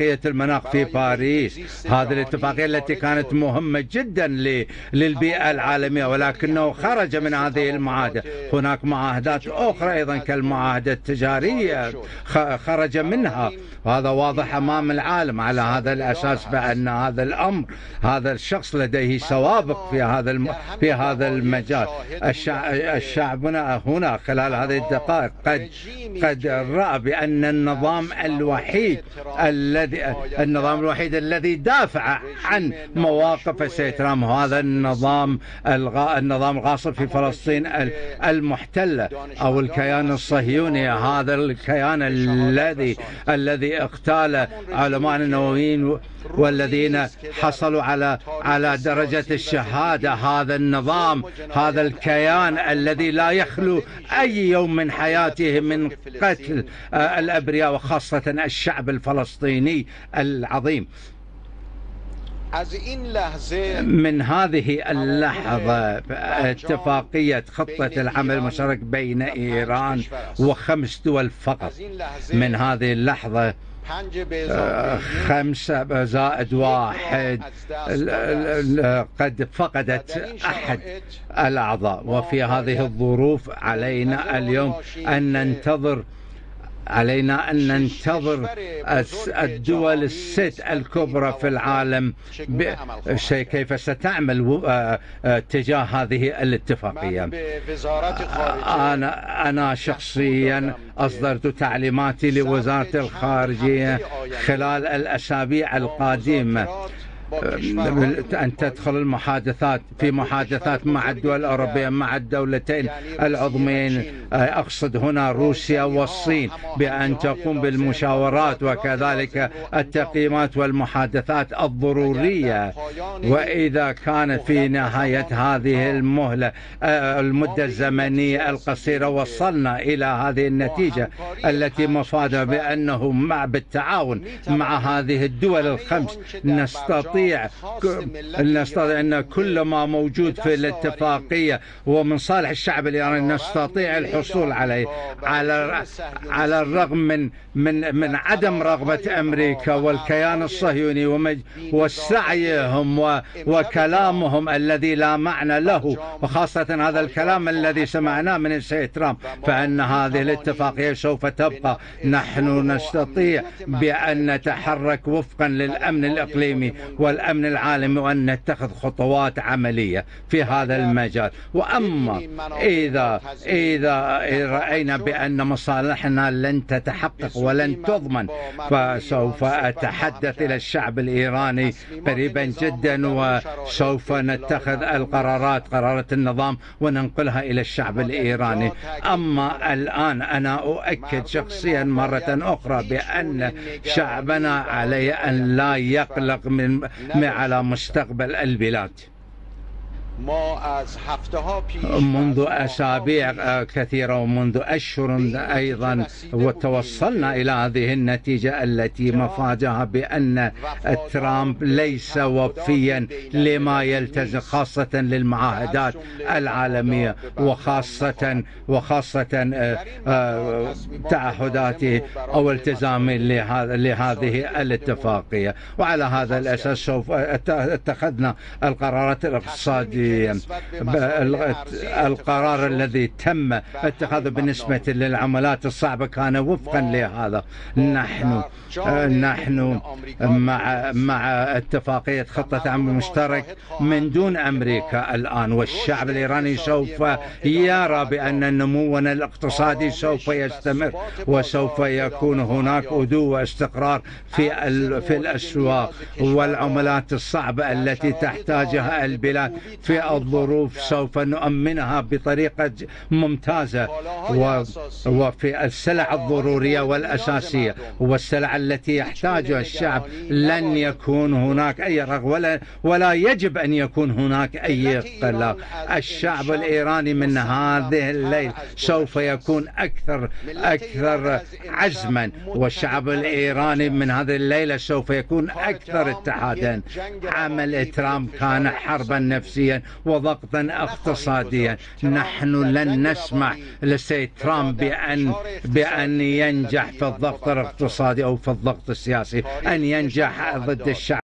اتفاقية المناخ في باريس، هذه الاتفاقية التي كانت مهمة جدا للبيئة العالمية، ولكنه خرج من هذه المعاهدة. هناك معاهدات أخرى أيضا كالمعاهدة التجارية خرج منها، وهذا واضح أمام العالم. على هذا الأساس بأن هذا الأمر، هذا الشخص لديه سوابق في هذا المجال. الشعبنا هنا خلال هذه الدقائق قد رأى بأن النظام الوحيد الذي دافع عن مواقف السيد ترامب هذا النظام الغاصب في فلسطين المحتلة، أو الكيان الصهيوني، هذا الكيان الذي اغتال علماء النوويين والذين حصلوا على درجة الشهادة. هذا النظام، هذا الكيان الذي لا يخلو أي يوم من حياته من قتل الأبرياء وخاصة الشعب الفلسطيني العظيم. من هذه اللحظة اتفاقية خطة العمل المشترك بين إيران و5 دول فقط، من هذه اللحظة 5+1 قد فقدت أحد الأعضاء. وفي هذه الظروف علينا اليوم أن ننتظر الدول الست الكبرى في العالم كيف ستعمل تجاه هذه الاتفاقية. أنا شخصيا أصدرت تعليماتي لوزارة الخارجية خلال الأسابيع القادمة أن تدخل في محادثات مع الدول الأوروبية، مع الدولتين العظمين، أقصد هنا روسيا والصين، بأن تقوم بالمشاورات وكذلك التقييمات والمحادثات الضرورية. وإذا كان في نهاية هذه المدة الزمنية القصيرة وصلنا إلى هذه النتيجة التي مفادها بأنه بالتعاون مع هذه الدول ال5 نستطيع أن كل ما موجود في الاتفاقية ومن صالح الشعب الإيراني نستطيع الحصول عليه، على الرغم من عدم رغبة أمريكا والكيان الصهيوني وسعيهم وكلامهم الذي لا معنى له، وخاصة هذا الكلام الذي سمعناه من السيد ترامب، فإن هذه الاتفاقية سوف تبقى. نحن نستطيع بأن نتحرك وفقا للأمن الإقليمي والأمن العالمي وأن نتخذ خطوات عملية في هذا المجال. وأما إذا رأينا بأن مصالحنا لن تتحقق ولن تضمن، فسوف أتحدث إلى الشعب الإيراني قريبا جدا، وسوف نتخذ قرارات النظام وننقلها إلى الشعب الإيراني. أما الآن أنا أؤكد شخصيا مرة أخرى بأن شعبنا عليه أن لا يقلق على مستقبل البلاد. منذ أسابيع كثيرة ومنذ أشهر أيضا وتوصلنا إلى هذه النتيجة التي مفادها بأن ترامب ليس وفيا لما يلتزم، خاصة للمعاهدات العالمية وخاصة تعهداته أو التزامه لهذه الاتفاقية. وعلى هذا الأساس سوف اتخذنا القرارات الاقتصادية. القرار الذي تم اتخاذه بالنسبة للعملات الصعبة كان وفقا لهذا. نحن مع اتفاقية خطة عمل مشترك من دون أمريكا الآن، والشعب الإيراني سوف يرى بأن نمونا الاقتصادي سوف يستمر، وسوف يكون هناك هدوء واستقرار في الأسواق، والعملات الصعبة التي تحتاجها البلاد في الظروف سوف نؤمنها بطريقة ممتازة. وفي السلع الضرورية والأساسية والسلع التي يحتاجها الشعب لن يكون هناك أي رغبة ولا يجب أن يكون هناك أي قلق. الشعب الإيراني من هذه الليلة سوف يكون أكثر عزما، والشعب الإيراني من هذه الليلة سوف يكون أكثر اتحادا. عمل ترامب كان حربا نفسيا سياسيا وضغطا اقتصاديا. نحن لن نسمح للسيد ترامب بأن ينجح في الضغط الاقتصادي أو في الضغط السياسي، أن ينجح ضد الشعب.